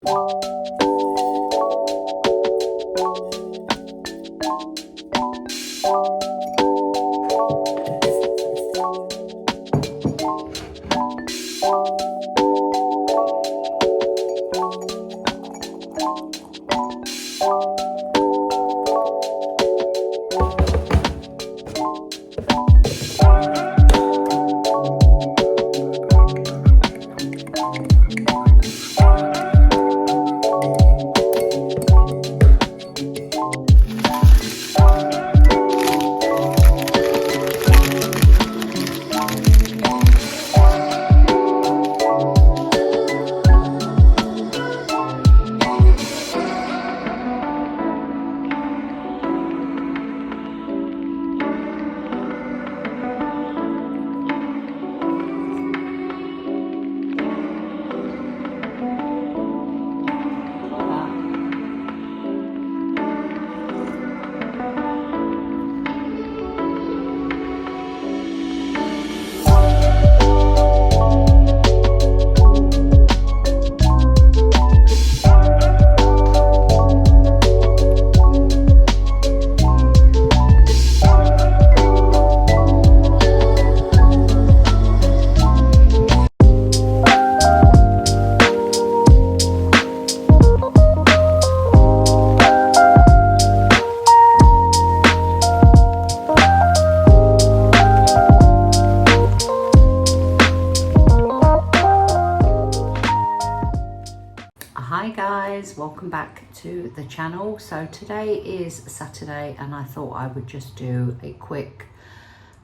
Hi guys, welcome back to the channel. So today is Saturday and I thought I would just do a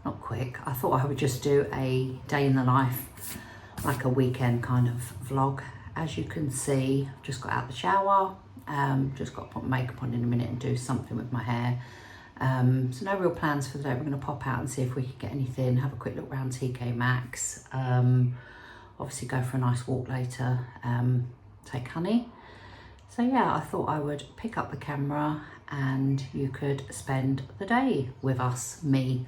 I thought I would just do a day in the life, like a weekend kind of vlog. As you can see, I've just got out the shower, just got to put makeup on in a minute and do something with my hair. So no real plans for the day. We're going to pop out and see if we can get anything, have a quick look around TK Maxx, obviously go for a nice walk later, take honey. So yeah, I thought I would pick up the camera and you could spend the day with us, me.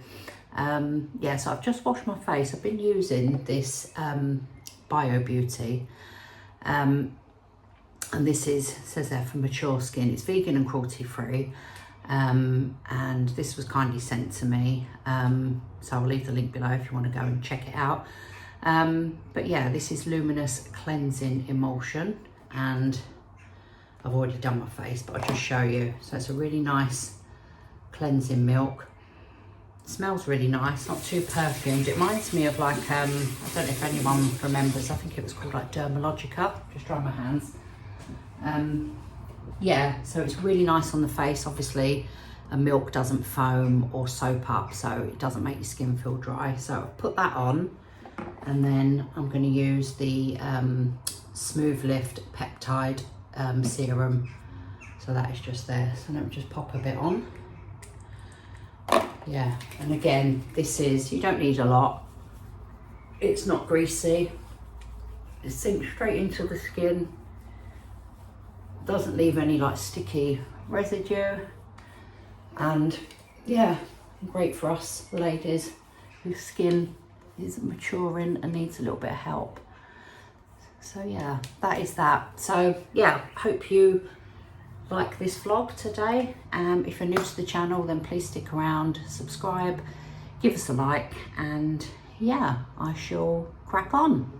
Yeah, so I've just washed my face. I've been using this Bio Beauty, and this says there for mature skin. It's vegan and cruelty free, and this was kindly sent to me, so I'll leave the link below if you want to go and check it out. But yeah, this is Luminous Cleansing Emulsion, and I've already done my face, but I'll just show you. So it's a really nice cleansing milk. It smells really nice, not too perfumed. It reminds me of like, I don't know if anyone remembers, I think it was called like Dermalogica. Just dry my hands. Yeah, so it's really nice on the face. Obviously, a milk doesn't foam or soap up, so it doesn't make your skin feel dry. So I've put that on, and then I'm going to use the Smooth Lift Peptide serum. So that is just there. So let me just pop a bit on. Yeah, and again, this is, you don't need a lot. It's not greasy. It sinks straight into the skin. Doesn't leave any like sticky residue. And yeah, great for us ladies whose skin is maturing and needs a little bit of help. So yeah, that is that. So yeah, hope you like this vlog today. If you're new to the channel, then please stick around, subscribe, give us a like, and yeah, I shall crack on.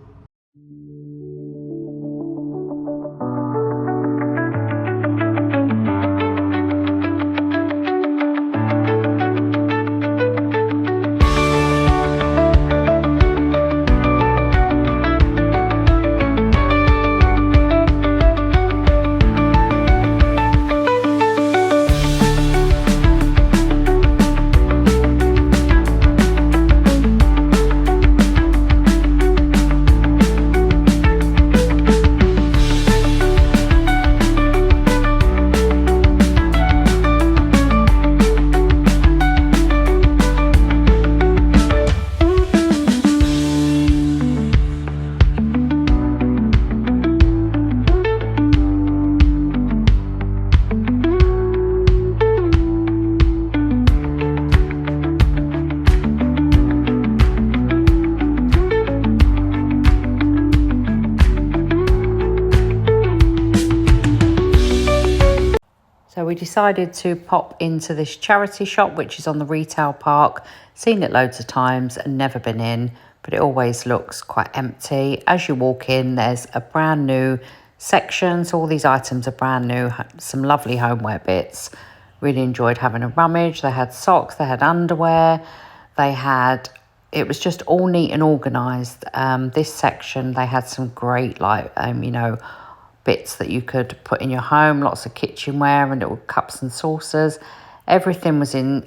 So we decided to pop into this charity shop, which is on the retail park. Seen it loads of times and never been in, but it always looks quite empty. As you walk in, there's a brand new section. So all these items are brand new, some lovely homeware bits. Really enjoyed having a rummage. They had socks, they had underwear, it was just all neat and organised. This section, they had some great, bits that you could put in your home, lots of kitchenware and little cups and saucers. Everything was in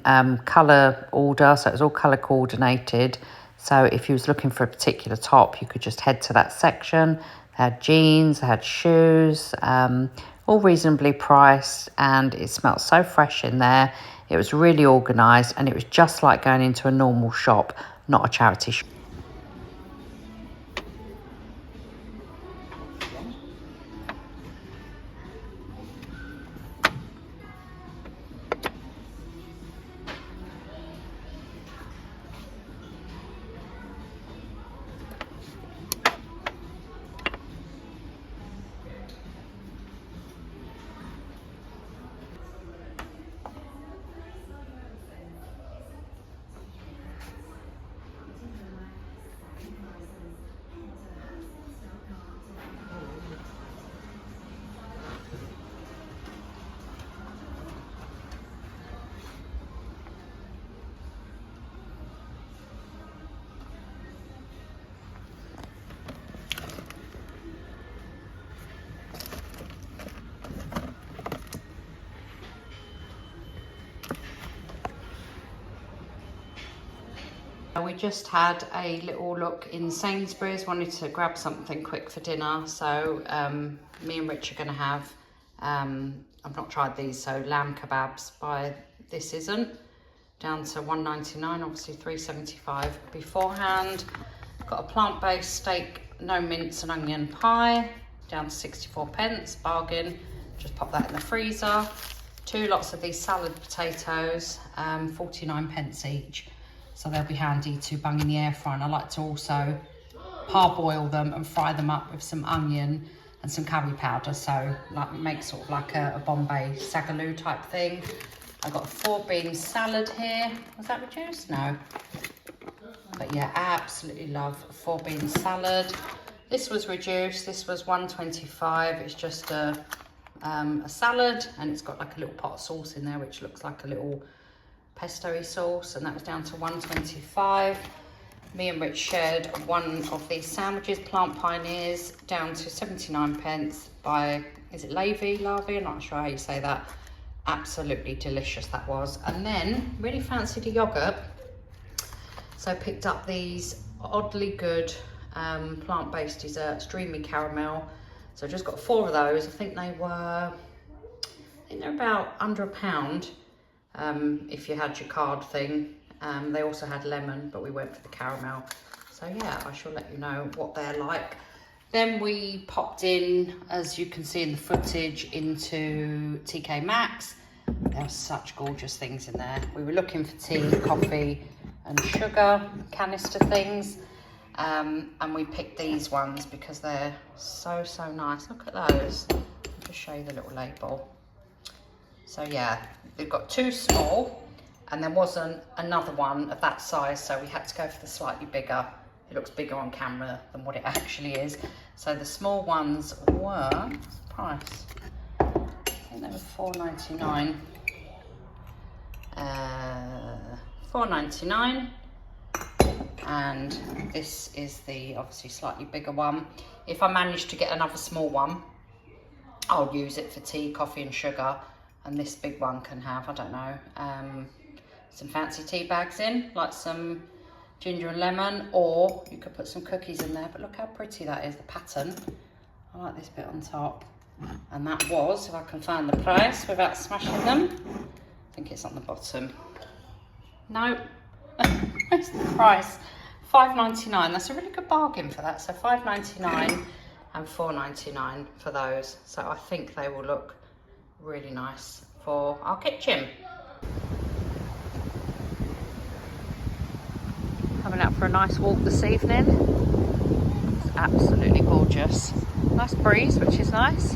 colour order, so it was all colour coordinated. So if you was looking for a particular top, you could just head to that section. They had jeans, they had shoes, all reasonably priced, and it smelled so fresh in there. It was really organised, and it was just like going into a normal shop, not a charity shop. We just had a little look in Sainsbury's, wanted to grab something quick for dinner. So me and Rich are going to have, I've not tried these, so lamb kebabs by This Isn't, down to $1.99, obviously $3.75 beforehand. Got a plant-based steak, no mince and onion pie, down to 64p, bargain. Just pop that in the freezer. 2 lots of these salad potatoes, 49p each. So they'll be handy to bung in the air fryer. And I like to also parboil them and fry them up with some onion and some curry powder. So like make sort of like a Bombay sagaloo type thing. I've got a 4-bean salad here. Was that reduced? No. But yeah, absolutely love a 4-bean salad. This was reduced. This was $1.25. It's just a salad, and it's got like a little pot of sauce in there, which looks like a little pesto-y sauce, and that was down to $1.25. Me and Rich shared one of these sandwiches, Plant Pioneers, down to 79p by, is it Lavi? I'm not sure how you say that. Absolutely delicious that was. And then really fancied a yogurt, so picked up these oddly good plant-based desserts, Dreamy Caramel. So I just got 4 of those. I think they're about under £1. If you had your card thing. They also had lemon, but we went for the caramel. So yeah, I shall let you know what they're like. Then we popped in, as you can see in the footage, into TK Maxx. There are such gorgeous things in there. We were looking for tea, coffee and sugar canister things. And we picked these ones because they're so nice. Look at those. I'll just show you the little label. So yeah, we've got 2 small, and there wasn't another one of that size, so we had to go for the slightly bigger. It looks bigger on camera than what it actually is. So the small ones were, what's the price? I think they were $4.99. $4.99. And this is the obviously slightly bigger one. If I manage to get another small one, I'll use it for tea, coffee and sugar. And this big one can have, I don't know, some fancy tea bags in, like some ginger and lemon, or you could put some cookies in there. But look how pretty that is, the pattern. I like this bit on top. And that was, if I can find the price without smashing them, I think it's on the bottom. No, where's the price? $5.99. That's a really good bargain for that. So $5.99 and $4.99 for those. So I think they will look really nice for our kitchen. Coming out for a nice walk this evening. It's absolutely gorgeous. Nice breeze, which is nice.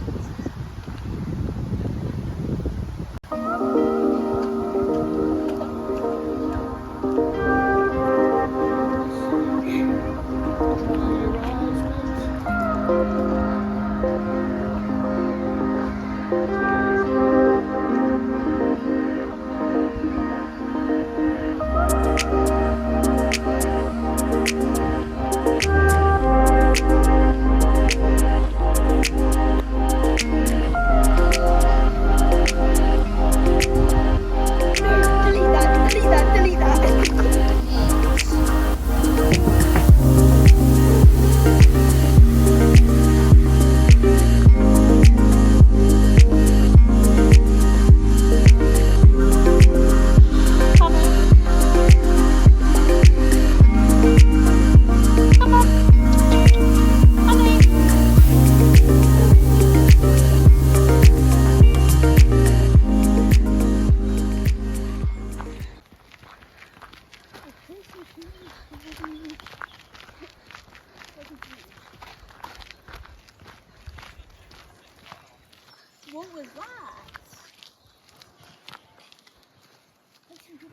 What was that?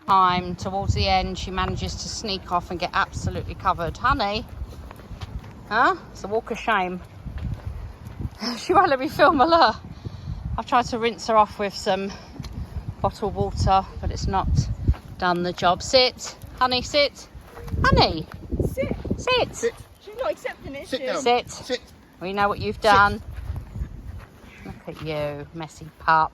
Time towards the end, she manages to sneak off and get absolutely covered. Honey, huh? It's a walk of shame. She won't let me film her. Look. I've tried to rinse her off with some bottled water, but it's not done the job. Sit, honey, sit. Honey, Sit. sit. Sit. She's not accepting it. Sit down. Sit. Sit. We know what you've done. Look at you, messy pup.